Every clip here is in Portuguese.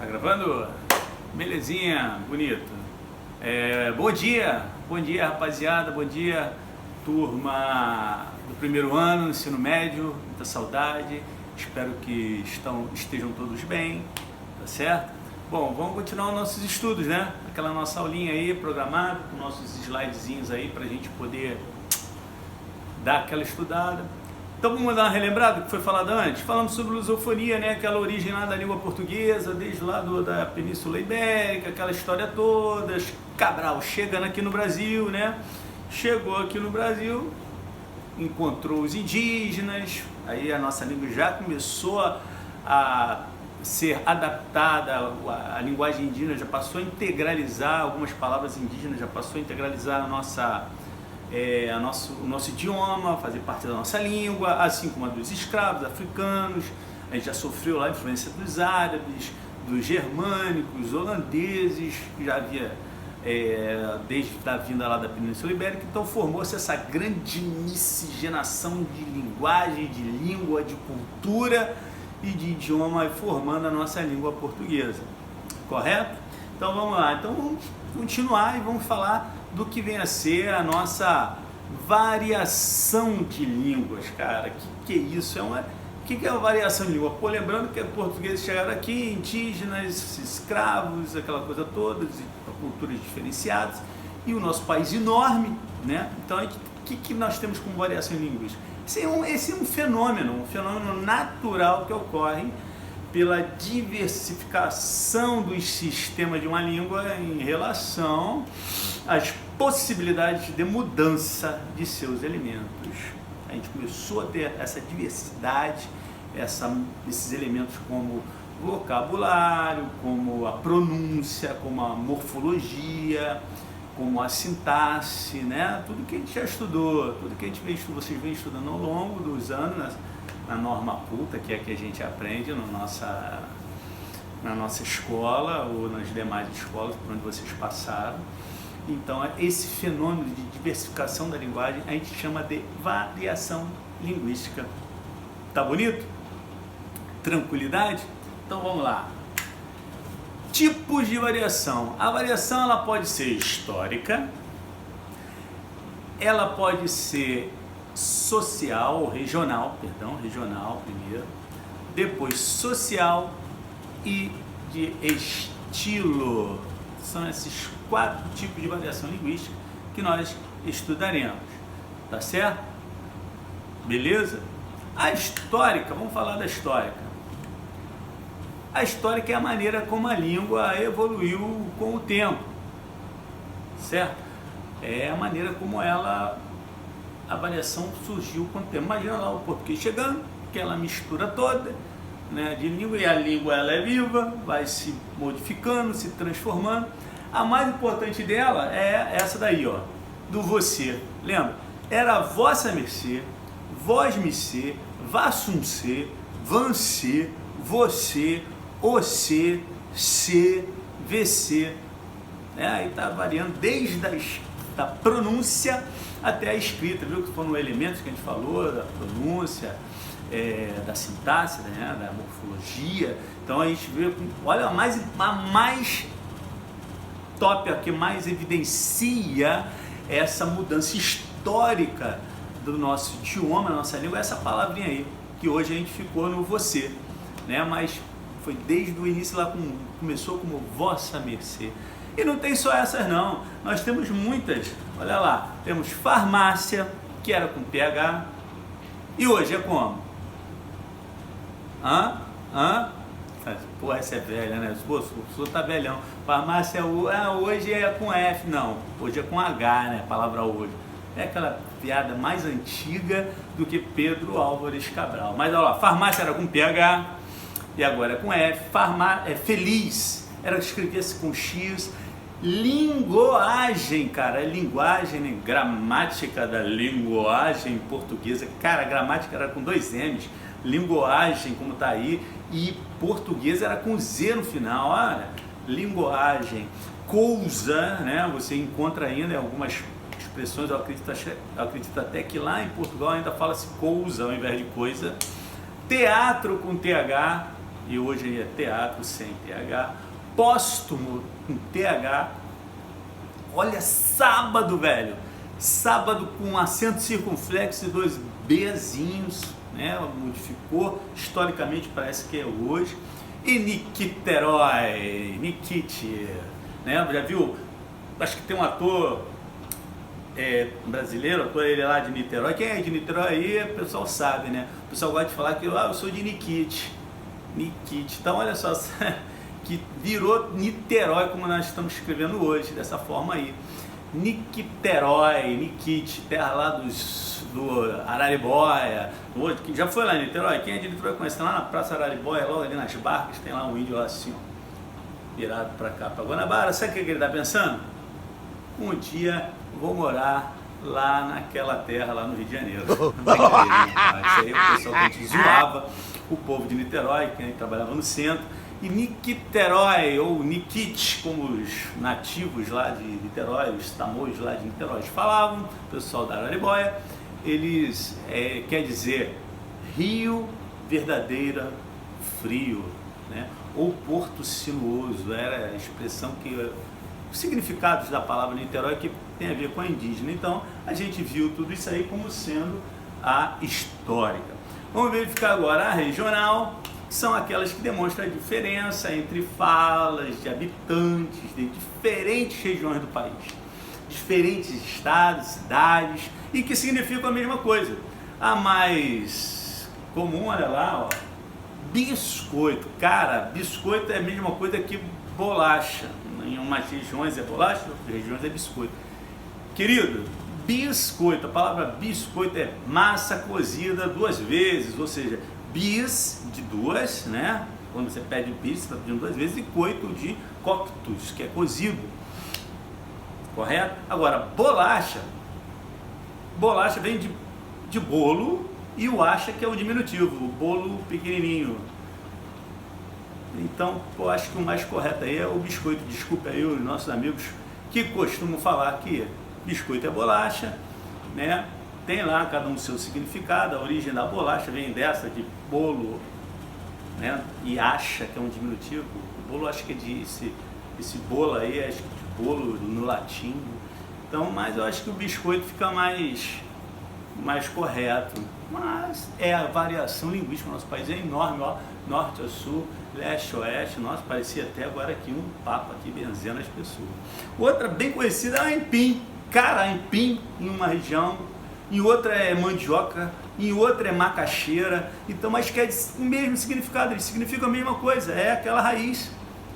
Tá gravando? Belezinha, bonito. Bom dia rapaziada, bom dia turma do primeiro ano, ensino médio, muita saudade, espero que estejam todos bem, tá certo? Bom, vamos continuar os nossos estudos, né? Aquela nossa aulinha aí programada, com nossos slidezinhos aí pra gente poder dar aquela estudada. Então vamos dar uma relembrada do que foi falado antes? Falamos sobre lusofonia, né? Aquela origem lá da língua portuguesa, desde lá da Península Ibérica, aquela história toda. Cabral chegando aqui no Brasil, né? Chegou aqui no Brasil, encontrou os indígenas, aí a nossa língua já começou a ser adaptada, a linguagem indígena já passou a integralizar algumas palavras indígenas, já passou a integralizar o nosso idioma, fazer parte da nossa língua, assim como a dos escravos africanos. A gente já sofreu lá a influência dos árabes, dos germânicos, holandeses, que já havia desde a vinda lá da Península Ibérica. Então formou-se essa grande miscigenação de linguagem, de língua, de cultura e de idioma, formando a nossa língua portuguesa, correto? Então vamos lá, então vamos continuar e vamos falar do que vem a ser a nossa variação de línguas, cara. Que é isso? O que é a variação de língua? Pô, lembrando que portugueses chegaram aqui, indígenas, escravos, aquela coisa toda, culturas diferenciadas, e o nosso país enorme, né? Então, o que nós temos como variação de línguas? Esse é um fenômeno natural que ocorre pela diversificação dos sistemas de uma língua em relação às possibilidades de mudança de seus elementos. A gente começou a ter essa diversidade, esses elementos como vocabulário, como a pronúncia, como a morfologia, como a sintaxe, né? Tudo que a gente já estudou, tudo que vocês vêm estudando ao longo dos anos, na norma culta, que é que a gente aprende na nossa escola ou nas demais escolas por onde vocês passaram. Então, esse fenômeno de diversificação da linguagem a gente chama de variação linguística. Tá bonito? Tranquilidade? Então vamos lá. Tipos de variação. A variação ela pode ser histórica, ela pode ser social, regional primeiro, depois social e de estilo. São esses 4 tipos de variação linguística que nós estudaremos, tá certo? Beleza? A histórica, vamos falar da histórica. A histórica é a maneira como a língua evoluiu com o tempo, certo? É a maneira como a variação surgiu com o tempo. Imagina lá o português chegando, aquela mistura toda, né, de língua, e a língua ela é viva, vai se modificando, se transformando. A mais importante dela é essa daí, ó, do você. Lembra? Era vossa mercê, vós mercê, vassum-cê, vancê, você, ocê, cê, vc. Aí está variando desde da pronúncia até a escrita, viu? Que foram elementos que a gente falou, da pronúncia, da sintaxe, né? Da morfologia. Então a gente vê, olha, a mais top, a que mais evidencia essa mudança histórica do nosso idioma, da nossa língua, essa palavrinha aí, que hoje a gente ficou no você, né? Mas foi desde o início lá, começou como vossa mercê. E não tem só essas não, nós temos muitas. Olha lá, temos farmácia, que era com PH, e hoje é como? Pô, essa é velha, né? Pô, o senhor tá velhão. Farmácia hoje é com F, não, hoje é com H, né? A palavra hoje. É aquela piada mais antiga do que Pedro Álvares Cabral. Mas olha lá, farmácia era com PH e agora é com F. Feliz, escrevia-se com X. Linguagem, cara, linguagem, né? Gramática da linguagem portuguesa. Cara, a gramática era com 2 M's. Linguagem, como tá aí, e português era com Z no final. Olha, linguagem, coisa, né? Você encontra ainda algumas expressões, eu acredito até que lá em Portugal ainda fala-se coisa ao invés de coisa. Teatro com TH, e hoje é teatro sem TH, póstumo com TH. Olha, sábado, velho, sábado com acento circunflexo e 2 Bzinhos, né? Modificou, historicamente parece que é hoje. E Niquiterói, Nikit, né? Já viu? Acho que tem um ator brasileiro, ator ele lá de Niterói. Quem é de Niterói aí, o pessoal sabe, né? O pessoal gosta de falar que eu sou de Nikit. Nikit. Então, olha só, que virou Niterói, como nós estamos escrevendo hoje, dessa forma aí. Niquiterói, Nikit, terra lá do Araribóia. Que já foi lá em Niterói? Quem é de Niterói conhece? Tem lá na Praça Araribóia, logo ali nas barcas, tem lá um índio lá assim, ó, virado pra cá, pra Guanabara. Sabe o que ele tá pensando? Um dia vou morar lá naquela terra, lá no Rio de Janeiro. Isso aí o pessoal que a gente zoava, o povo de Niterói, que trabalhava no centro. E Niquiterói, ou Nikit, como os nativos lá de Niterói, os tamoios lá de Niterói falavam, o pessoal da Araribóia, eles quer dizer rio verdadeira frio, né? Ou porto sinuoso, era a expressão que... Os significados da palavra Niterói que tem a ver com a indígena. Então, a gente viu tudo isso aí como sendo a histórica. Vamos verificar agora a regional. São aquelas que demonstram a diferença entre falas de habitantes de diferentes regiões do país, diferentes estados, cidades, e que significam a mesma coisa. A mais comum, olha lá, ó, biscoito. Cara, biscoito é a mesma coisa que bolacha. Em umas regiões é bolacha, em outras regiões é biscoito. Querido, biscoito, a palavra biscoito é massa cozida 2 vezes, ou seja, bis de 2, né? Quando você pede bis, você está pedindo 2 vezes, e coito de coctus, que é cozido. Correto? Agora, bolacha vem de bolo, e o acha que é o diminutivo, o bolo pequenininho. Então, eu acho que o mais correto aí é o biscoito. Desculpa aí os nossos amigos que costumam falar que biscoito é bolacha, né? Tem lá cada um o seu significado. A origem da bolacha vem dessa de bolo, né? E acha que é um diminutivo. O bolo acho que é de esse bolo aí, acho que de bolo no latim. Então, mas eu acho que o biscoito fica mais correto. Mas é a variação linguística. O nosso país é enorme, ó, norte a sul, leste a oeste. Nossa, parecia até agora aqui um papo aqui benzendo as pessoas. Outra bem conhecida é a aipim. Cara, aipim em uma região, em outra é mandioca, em outra é macaxeira. Então, mas quer o mesmo significado, eles significam a mesma coisa, é aquela raiz.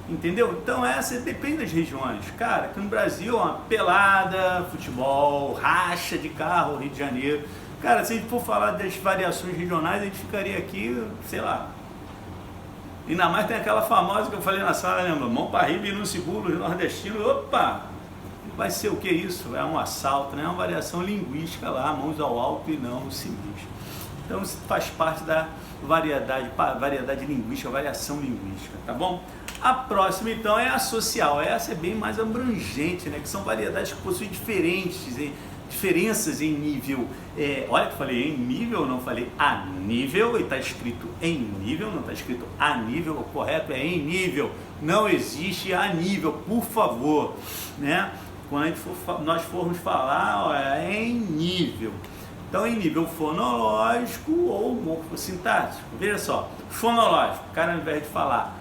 Entendeu? Então essa depende das regiões. Cara, aqui no Brasil, uma pelada, futebol, racha de carro, Rio de Janeiro. Cara, se a gente for falar das variações regionais, a gente ficaria aqui, sei lá. Ainda mais tem aquela famosa que eu falei na sala, lembra? Mão para riba e no seguro, nordestino. Opa! Vai ser o que isso? É um assalto, né? É uma variação linguística lá, mãos ao alto e não sinistro. Então isso faz parte da variedade linguística, variação linguística, tá bom? A próxima então é a social. Essa é bem mais abrangente, né? Que são variedades que possuem diferenças em nível. Olha que eu falei em nível, não falei a nível, e está escrito em nível, não está escrito a nível. O correto é em nível, não existe a nível, por favor, né? Quando nós formos falar, ó, é em nível. Então, em nível fonológico ou morfossintático. Veja só, fonológico, o cara ao invés de falar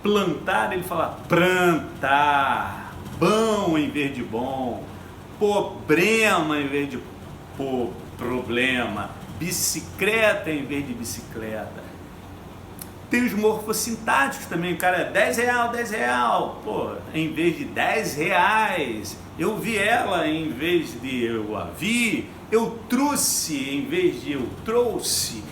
plantar, ele fala plantar, bom em vez de bom, problema em vez de problema, bicicleta em vez de bicicleta. Tem os morfossintáticos também, cara, é 10 real, 10 real, pô, em vez de 10 reais, eu vi ela em vez de eu a vi, eu trouxe em vez de eu trouxe,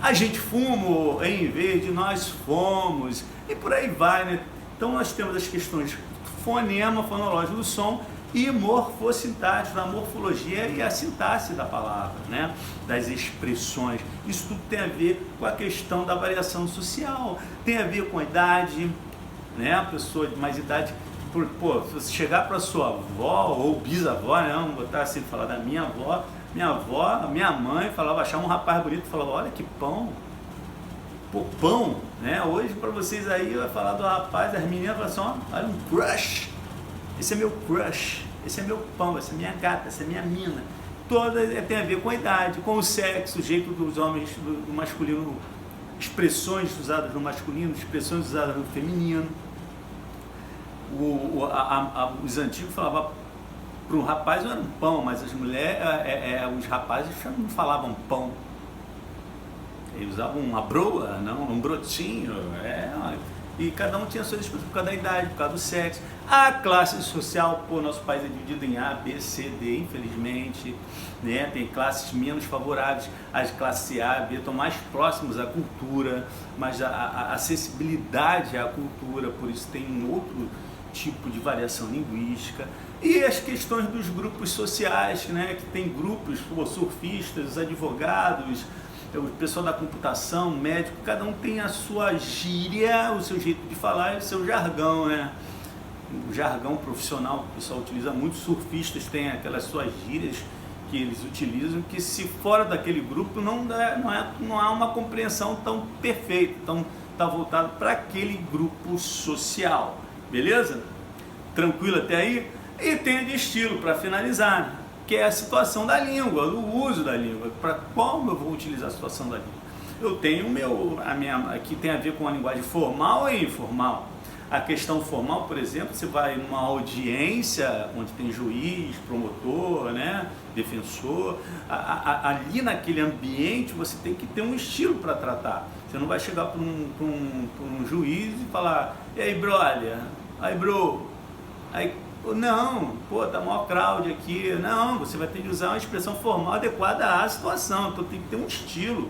a gente fumou em vez de nós fomos, e por aí vai, né? Então nós temos as questões fonema, fonológico do som, e morfossintático, da morfologia e a sintaxe da palavra, né? Das expressões. Isso tudo tem a ver com a questão da variação social, tem a ver com a idade, né? A pessoa de mais idade, pô, se você chegar para sua avó ou bisavó, né? Vamos botar assim, falar da minha avó, minha mãe falava, achava um rapaz bonito, falava, olha que pão, pô, pão, né? Hoje para vocês aí vai falar do rapaz, as meninas falam assim, ó, olha um crush, esse é meu crush, esse é meu pão, essa é minha gata, essa é minha mina. Toda tem a ver com a idade, com o sexo, o jeito dos homens, do masculino, expressões usadas no masculino, expressões usadas no feminino. Os antigos falavam para um rapaz era um pão, mas as mulheres, os rapazes não falavam pão. Eles usavam uma broa, não, um brotinho, e cada um tinha suas expressões por causa da idade, por causa do sexo. A classe social, pô, nosso país é dividido em A, B, C, D, infelizmente, né? Tem classes menos favoráveis, as classes A, B estão mais próximos à cultura, mas a acessibilidade à cultura, por isso tem um outro tipo de variação linguística. E as questões dos grupos sociais, né? Que tem grupos, pô, surfistas, advogados, o pessoal da computação, médico, cada um tem a sua gíria, o seu jeito de falar e o seu jargão, né? O jargão profissional que o pessoal utiliza muito, surfistas têm aquelas suas gírias que eles utilizam, que se fora daquele grupo não há uma compreensão tão perfeita, então está voltado para aquele grupo social, beleza? Tranquilo até aí? E tem a de estilo, para finalizar, né? Que é a situação da língua, do uso da língua, para qual eu vou utilizar a situação da língua. Eu tenho aqui tem a ver com a linguagem formal e informal. A questão formal, por exemplo, você vai numa audiência onde tem juiz, promotor, né, defensor, ali naquele ambiente você tem que ter um estilo para tratar. Você não vai chegar para um juiz e falar, e aí, brother, aí, bro, aí, não, pô, tá maior crowd aqui. Não, você vai ter que usar uma expressão formal adequada à situação. Então tem que ter um estilo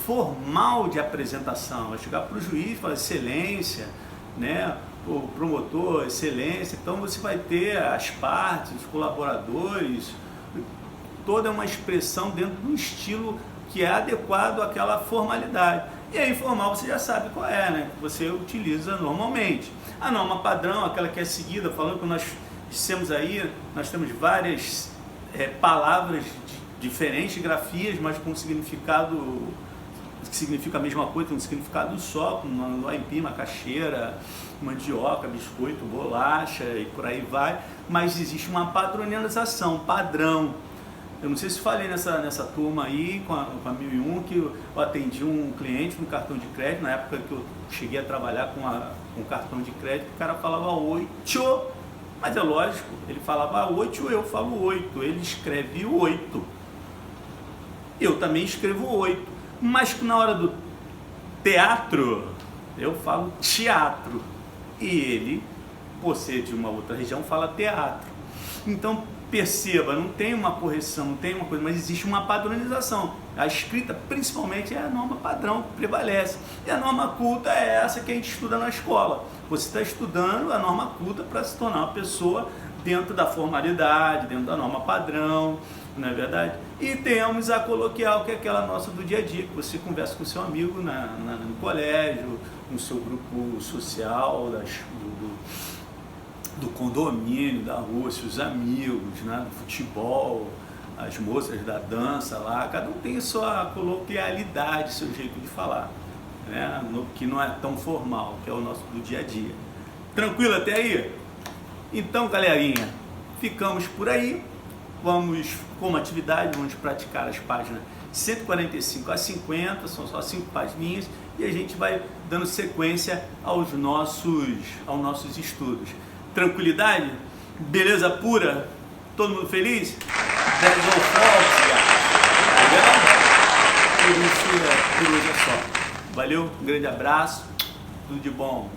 formal de apresentação. Vai chegar para o juiz e falar excelência, né? O promotor, excelência. Então você vai ter as partes, os colaboradores, toda uma expressão dentro de um estilo que é adequado àquela formalidade. E a informal você já sabe qual é, né? Que você utiliza normalmente. A norma padrão, aquela que é seguida, falando que nós dissemos aí, nós temos várias palavras de diferentes grafias, mas com significado que significa a mesma coisa, tem um significado só, como aipim, macaxeira, mandioca, biscoito, bolacha e por aí vai, mas existe uma padronização, padrão. Eu não sei se falei nessa turma aí, com a 1001, que eu atendi um cliente no cartão de crédito, na época que eu cheguei a trabalhar com cartão de crédito, o cara falava 8, mas é lógico, ele falava 8, eu falo 8, ele escreve 8. Eu também escrevo 8, mas na hora do teatro, eu falo teatro, e ele, por ser de uma outra região, fala teatro. Então, perceba, não tem uma correção, não tem uma coisa, mas existe uma padronização. A escrita, principalmente, é a norma padrão que prevalece. E a norma culta é essa que a gente estuda na escola. Você está estudando a norma culta para se tornar uma pessoa dentro da formalidade, dentro da norma padrão, não é verdade? E temos a coloquial, que é aquela nossa do dia a dia, que você conversa com seu amigo no colégio, no seu grupo social, do condomínio, da rua, seus amigos, né, do futebol, as moças da dança lá, cada um tem sua coloquialidade, seu jeito de falar, né, que não é tão formal, que é o nosso do dia a dia. Tranquilo até aí? Então, galerinha, ficamos por aí, vamos, como atividade, vamos praticar as páginas 145 a 50, são só 5 páginas, e a gente vai dando sequência aos nossos estudos. Tranquilidade? Beleza pura? Todo mundo feliz? That's all folks, legal? Por hoje é só. Valeu, um grande abraço, tudo de bom.